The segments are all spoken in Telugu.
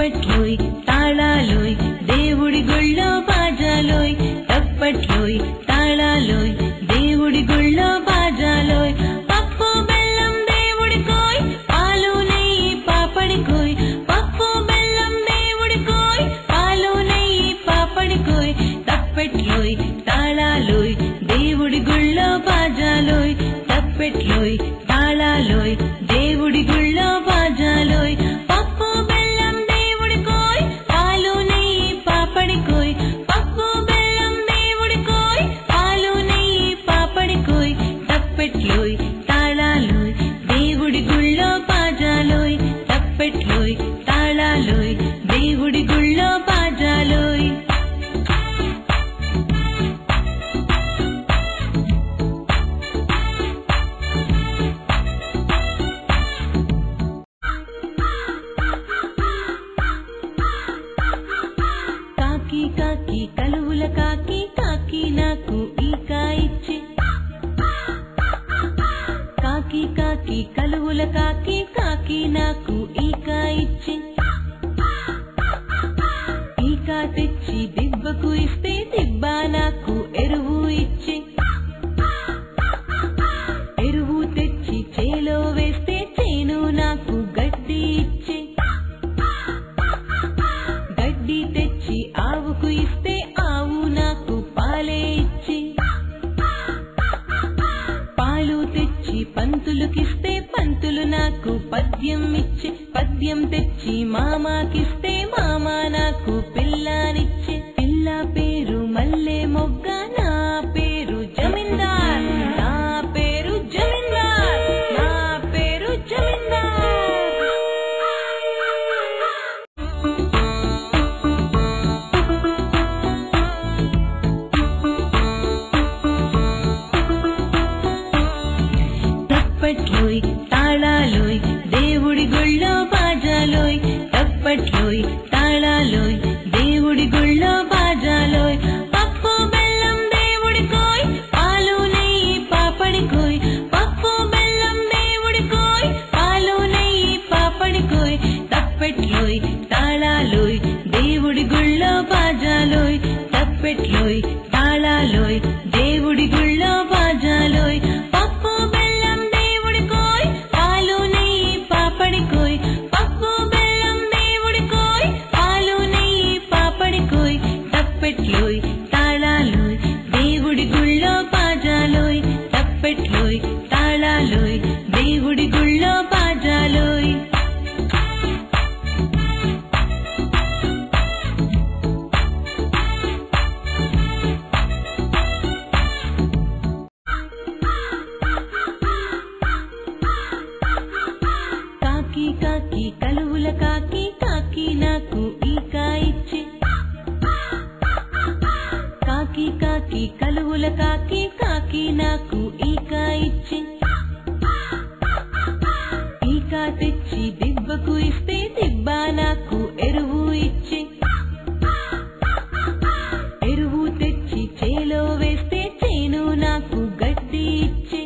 తప్పట్లోయ్ తాళాలోయ్ దేవుడి గుళ్ళో బాజాలోయ్ తప్పట్లోయ్ తాళాలోయ్ దేవుడి గుళ్ళో బాజాలోయ్ పప్పు బెల్లం దేవుడికోయ్ పాలు నెయ్యి పాపడికోయ్ పప్పు బెల్లం దేవుడికోయ్ పాలు నెయ్యి పాపడికోయ్ తప్పట్లోయ్ తాళాలోయ్ దేవుడి గుళ్ళో బాజాలోయ్ తప్పట్లోయ్ తాళాలోయ్ దేవుడి గుళ్ళో బాజాలోయ్ పప్పు బెల్లం దేవుడికోయ్ పాలు నెయ్యి పాపడికోయ్ పప్పు బెల్లం దేవుడికోయ్ పాలు నెయ్యి పాపడికోయ్ తప్పట్లోయ్ తాళాలోయ్ దేవుడి గుళ్ళో బాజాలోయ్ తప్పట్లోయ్ తాళాలోయ్ దేవుడి గుళ్ళో బాజాలోయ్ కాకి కలువుల కాకి కాకి నాకు ఈకా ఇచ్చి కాకి కాకి కలువుల కాకి కాకి నాకు ఈకా ఇచ్చి ఈకా తెచ్చి దిబ్బకు ఇస్తే దిబ్బ నాకు ఎరువు ఇచ్చి ఎరువు తెచ్చి చేలో వేస్తే చేను నాకు గడ్డి ఇచ్చి గడ్డి తెచ్చి ఆవుకు ఇస్తే ఆవు నాకు పాలే ఇచ్చి పాలు తెచ్చి పంతులుకిస్తే పంతులు నాకు పద్యం ఇచ్చి పద్యం తెచ్చి మామాకిస్తే మామ నాకు పిల్లానిచ్చి పిల్ల పేరు మల్లె మొగ్గ నా పేరు జమీందార్ నా పేరు జమీందార్ నా పేరు జమీందార్ తప్పట్లోయ్ తాళాలోయ్ దేవుడి గుళ్ళో బాజాలోయ్ తప్పట్లోయ్ తాళాలోయ్ దేవుడి గుళ్ళో బాజాలోయ్ పప్పు బెల్లం దేవుడికోయ్ పాలు నెయ్యి పాపడికోయ్ పప్పు బెల్లం దేవుడికోయ్ పాలు నెయ్యి పాపడికోయ్ తప్పట్లోయ్ తాళాలోయ్ దేవుడి గుళ్ళో బాజాలోయ్ తప్పట్లోయ్ తాళాలోయ్ దేవుడి గుళ్ళో బాజాలోయ్ పప్పు బెల్లం దేవుడికోయ్ పాలు నెయ్యి పాపడికోయ్ పప్పు బెల్లం దేవుడికోయ్ పాలు నెయ్యి పాపడికోయ్ తప్పట్లోయ్ తాళాలోయ్ దేవుడి గుళ్ళో బాజాలోయ్ తప్పట్లోయ్ తాళాలోయ్ దేవుడి గుళ్ళో బాజాలోయ్ కాకి కలువుల కాకి కాకి నాకు ఈకా ఇచ్చి కాకి కాకి కలువుల కాకి కాకి నాకు ఈకా ఇచ్చి ఈకా తెచ్చి దిబ్బకు ఇస్తే దిబ్బ నాకు ఎరువు ఇచ్చి ఎరువు తెచ్చి చేలో వేస్తే చేను నాకు గడ్డి ఇచ్చి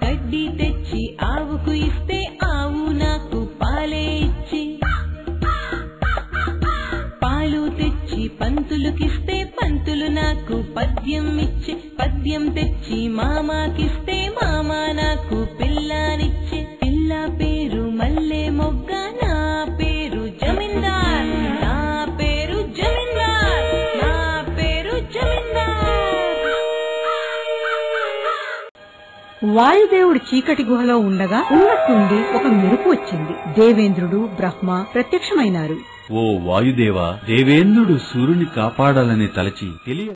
గడ్డి తెచ్చి ఆవుకు ఇస్తే ఆవు నాకు పాలే ఇచ్చి పాలు తెచ్చి పంతులుకిస్తే పంతులు నాకు పద్యం ఇచ్చి పద్యం తెచ్చి మామాకిస్తే మామ నాకు పిల్లానిచ్చి పిల్ల పేరు మల్లె మొగ్గ నా పేరు జమీందార్ నా పేరు జమీందార్ నా పేరు జమీందార్ వాయుదేవుడు చీకటి గుహలో ఉండగా ఉన్నట్టుండి ఒక మెరుపు వచ్చింది. దేవేంద్రుడు బ్రహ్మ ప్రత్యక్షమైనారు. ఓ వాయుదేవా, దేవేంద్రుడు సూర్యుని కాపాడాలని తలచి